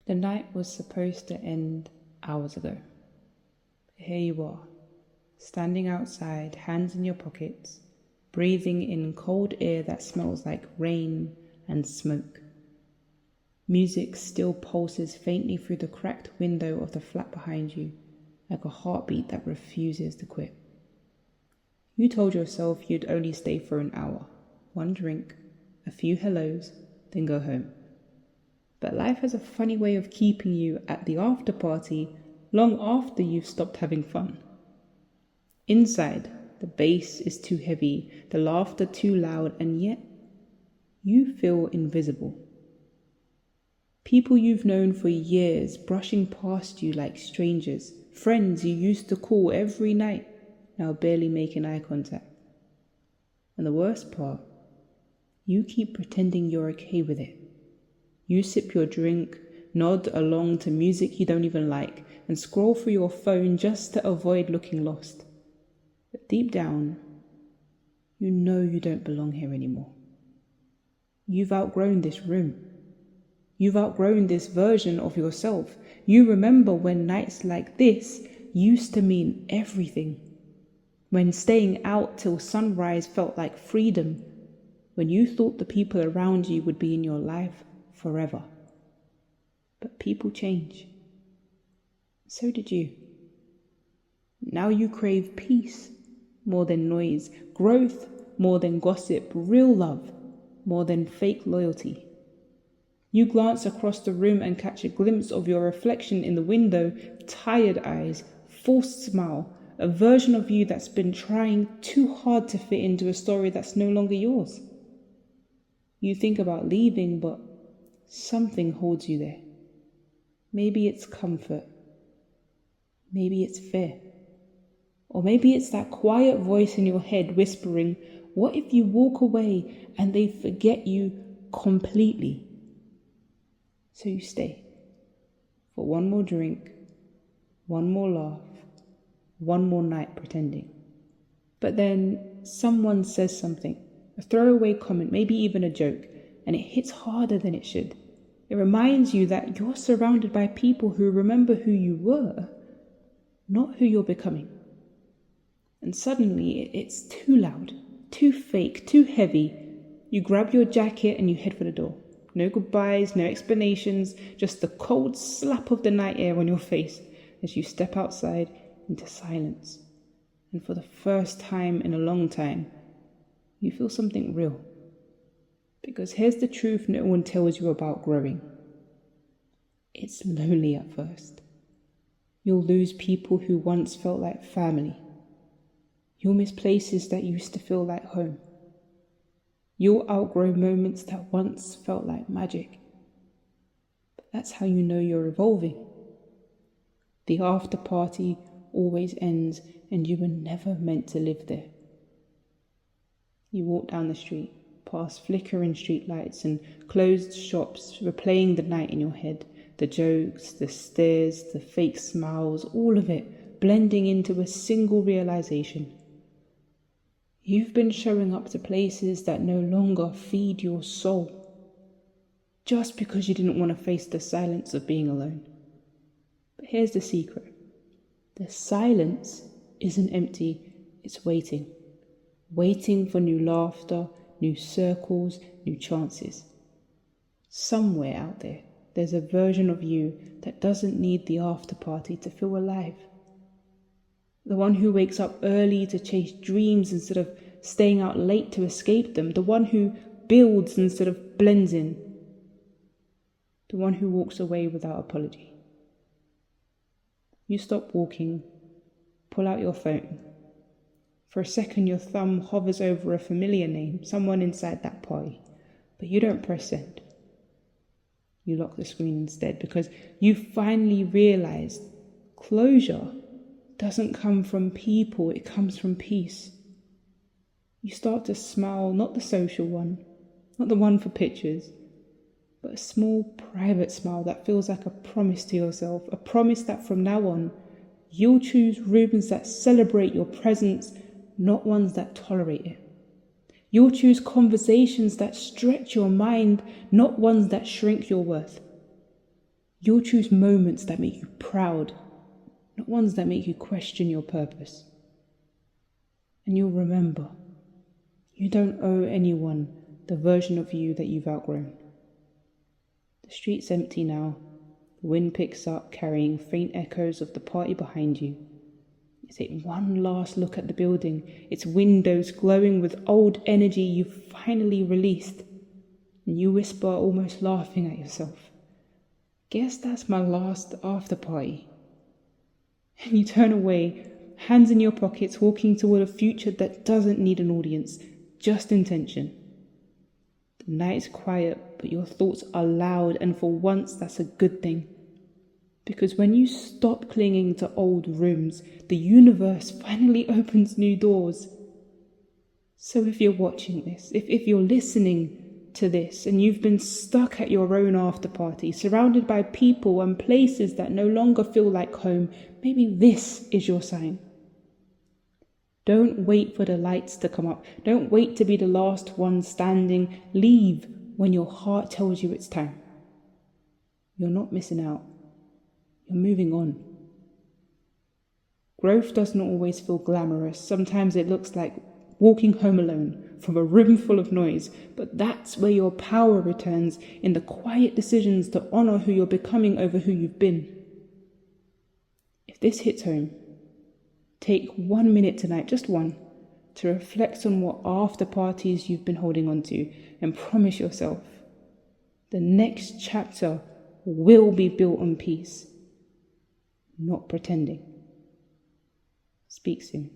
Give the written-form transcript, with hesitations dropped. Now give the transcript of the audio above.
The night was supposed to end hours ago. Here you are, standing outside, hands in your pockets, breathing in cold air that smells like rain and smoke. Music still pulses faintly through the cracked window of the flat behind you, like a heartbeat that refuses to quit. You told yourself you'd only stay for an hour, one drink, a few hellos, then go home. But life has a funny way of keeping you at the after party long after you've stopped having fun. Inside, the bass is too heavy, the laughter too loud, and yet you feel invisible. People you've known for years brushing past you like strangers, friends you used to call every night, now barely making eye contact. And the worst part, you keep pretending you're okay with it. You sip your drink, nod along to music you don't even like, and scroll through your phone just to avoid looking lost. But deep down, you know you don't belong here anymore. You've outgrown this room. You've outgrown this version of yourself. You remember when nights like this used to mean everything. When staying out till sunrise felt like freedom. When you thought the people around you would be in your life forever. But people change. So did you. Now you crave peace more than noise, growth more than gossip, real love more than fake loyalty. You glance across the room and catch a glimpse of your reflection in the window, tired eyes, forced smile, a version of you that's been trying too hard to fit into a story that's no longer yours. You think about leaving, but something holds you there. Maybe it's comfort. Maybe it's fear. Or maybe it's that quiet voice in your head whispering, what if you walk away and they forget you completely? So you stay for one more drink, one more laugh, one more night pretending. But then someone says something, a throwaway comment, maybe even a joke, and it hits harder than it should. It reminds you that you're surrounded by people who remember who you were, not who you're becoming. And suddenly it's too loud, too fake, too heavy. You grab your jacket and you head for the door. No goodbyes, no explanations, just the cold slap of the night air on your face as you step outside into silence. And for the first time in a long time, you feel something real. Because here's the truth no one tells you about growing. It's lonely at first. You'll lose people who once felt like family. You'll miss places that used to feel like home. You'll outgrow moments that once felt like magic. But that's how you know you're evolving. The after party always ends and you were never meant to live there. You walk down the street, past flickering streetlights and closed shops, replaying the night in your head. The jokes, the stares, the fake smiles, all of it blending into a single realization. You've been showing up to places that no longer feed your soul, just because you didn't want to face the silence of being alone. But here's the secret. The silence isn't empty, it's waiting. Waiting for new laughter, new circles, new chances. Somewhere out there, there's a version of you that doesn't need the after party to feel alive. The one who wakes up early to chase dreams instead of staying out late to escape them. The one who builds instead of blends in. The one who walks away without apology. You stop walking, pull out your phone. For a second, your thumb hovers over a familiar name, someone inside that party, but you don't press send. You lock the screen instead because you finally realized closure doesn't come from people, it comes from peace. You start to smile, not the social one, not the one for pictures, but a small private smile that feels like a promise to yourself, a promise that from now on, you'll choose rooms that celebrate your presence, not ones that tolerate it. You'll choose conversations that stretch your mind, not ones that shrink your worth. You'll choose moments that make you proud, not ones that make you question your purpose. And you'll remember, you don't owe anyone the version of you that you've outgrown. The street's empty now. The wind picks up, carrying faint echoes of the party behind you. You take one last look at the building, its windows glowing with old energy you've finally released. And you whisper, almost laughing at yourself, "Guess that's my last after party." And you turn away, hands in your pockets, walking toward a future that doesn't need an audience, just intention. The night is quiet, but your thoughts are loud, and for once that's a good thing. Because when you stop clinging to old rooms, the universe finally opens new doors. So if you're watching this, if you're listening to this, and you've been stuck at your own after party, surrounded by people and places that no longer feel like home, maybe this is your sign. Don't wait for the lights to come up. Don't wait to be the last one standing. Leave when your heart tells you it's time. You're not missing out. You're moving on. Growth doesn't always feel glamorous. Sometimes it looks like walking home alone from a room full of noise. But that's where your power returns, in the quiet decisions to honor who you're becoming over who you've been. If this hits home, take 1 minute tonight, just one, to reflect on what after parties you've been holding on to, and promise yourself the next chapter will be built on peace, not pretending. Speak soon.